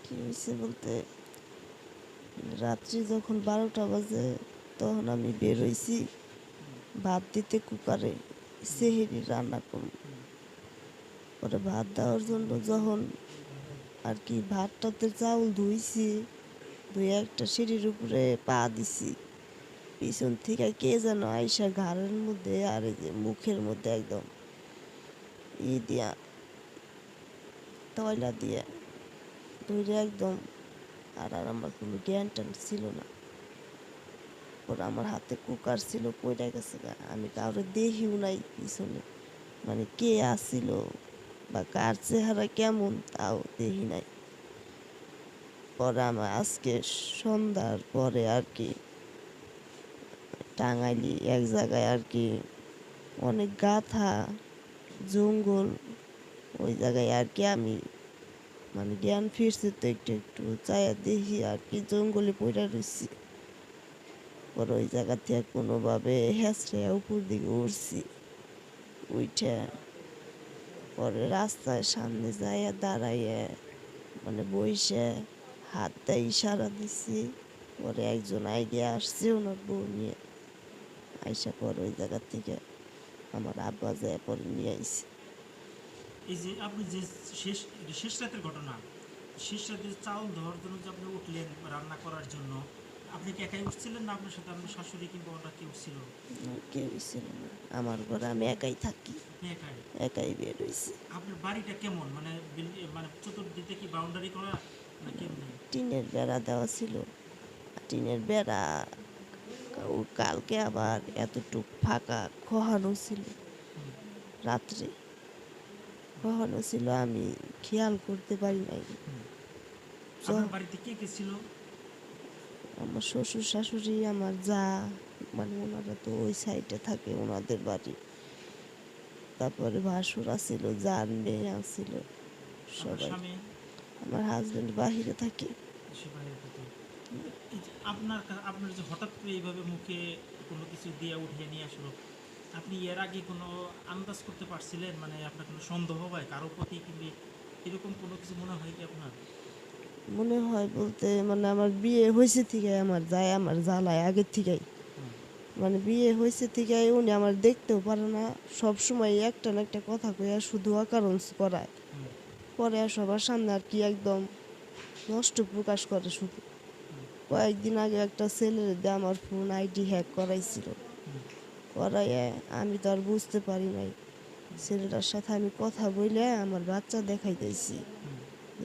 কি হয়েছে বলতে রাত্রি যখন 12টা বাজে তখন আমি বের হইছি ভাত দিতে কুকারে সেহেরি রান্না করব। পরে ভাত দেওয়ার জন্য যখন আর কি ভাতটাতে চাউল ধুইছি, ধুয়ে একটা সিঁড়ির উপরে পা দিছি, পিছন থেকে কে যেন আইসা ঘাড়ের মধ্যে আর এই যে মুখের মধ্যে একদম দিয়া তয়লা দিয়ে ধরে একদম। আর আমার কোনো জ্ঞান ট্যান ছিল না। পরে আমার হাতে কুকার ছিল, পড়ে গেছে গা। আমি কাউরে দেখিও নাই পিছনে, মানে কে আসছিল বা কার চেহারা কেমন তাও দেখি নাই। পরে আমার আজকে সন্ধ্যার পরে আর কি টাঙ্গাইলি এক জায়গায় আর কি অনেক গাথা জঙ্গল, ওই জায়গায় আর কি আমি মানে জ্ঞান ফিরছে তো একটু একটু চায়া দেখি আর কি জঙ্গলে পড়ে রয়েছি। পরে ওই জায়গা থেকে কোনোভাবে হেঁচড়ে উপর দিকে উঠছি, উঠে পরে রাস্তায় সামনে যাইয়া দাঁড়াইয়ে মানে বইসে হাত দিয়ে ইশারা দিছি। পরে একজন আইডিয়া আসছে ওনার বউ নিয়ে, আইসা পরে ওই জায়গা থেকে আমার আব্বা যায় পরে নিয়ে আইছে। এই যে আপনি যে শেষ শেষ রাতের ঘটনা, শেষ রাতে চাউল ধোয়ার জন্য যে আপনি উঠলেন রান্না করার জন্য, আপনি কি একাই উঠছিলেন না আপনার সাথে আপনার শাশুড়ি কিংবা ওরা কি উঠছিল? কেউই ছিল না আমার ঘরে, আমি একাই থাকি, আপনি একাই? একাই বের হইছি। আপনার বাড়িটা কেমন, মানে মানে চতুর্দিকে কি বাউন্ডারি করা না কেমনি? টিনের বেড়া দেওয়া ছিল, টিনের বেড়া কালকে আবার এতটুক ফাঁকা খোয়ানো ছিল, রাত্রে খোয়ানো ছিল, আমি খেয়াল করতে পারি নাই। আপনার বাড়িতে কে কে ছিল? আমার শ্বশুর শাশুড়ি, আমার যা, মানে ওনারা তো ওই সাইডে থাকে ওনাদের বাড়ি। তারপরে ভাসুর আছিল, যার মেয়ে আছিল, আপনার সবাই। স্বামী? আমার হাজবেন্ড বাহিরে থাকে। সে বাইরে থাকে। এই যে আপনার যে হঠাৎ করে এইভাবে মুখে কোনো কিছু দিয়ে উঠিয়ে নিয়ে আসলো, আপনি এর আগে কোনো আন্দাজ করতে পারছিলেন, মানে আপনার কোনো সন্দেহ হয় কারো প্রতি কিংবা এরকম কোনো কিছু মনে হয় কি আপনার? মনে হয় বলতে মানে আমার বিয়ে হয়েছে থেকে আমার যায়, আমার জ্বালায় আগের থেকেই, হুম, মানে বিয়ে হয়েছে থেকে উনি আমার দেখতেও পারে না, সব সময় একটা না একটা কথা কইয়া শুধু অকারণ করায়। হুম, পরে আর সবার সামনে আর কি একদম নষ্ট প্রকাশ করে শুধু। কয়েকদিন আগে একটা ছেলের দিয়ে আমার ফোন আইডি হ্যাক করাইছিল, হুম, করাইয়ে আমি তো আর বুঝতে পারি নাই। ছেলেটার সাথে আমি কথা বলে আমার বাচ্চা দেখাই দিয়েছি,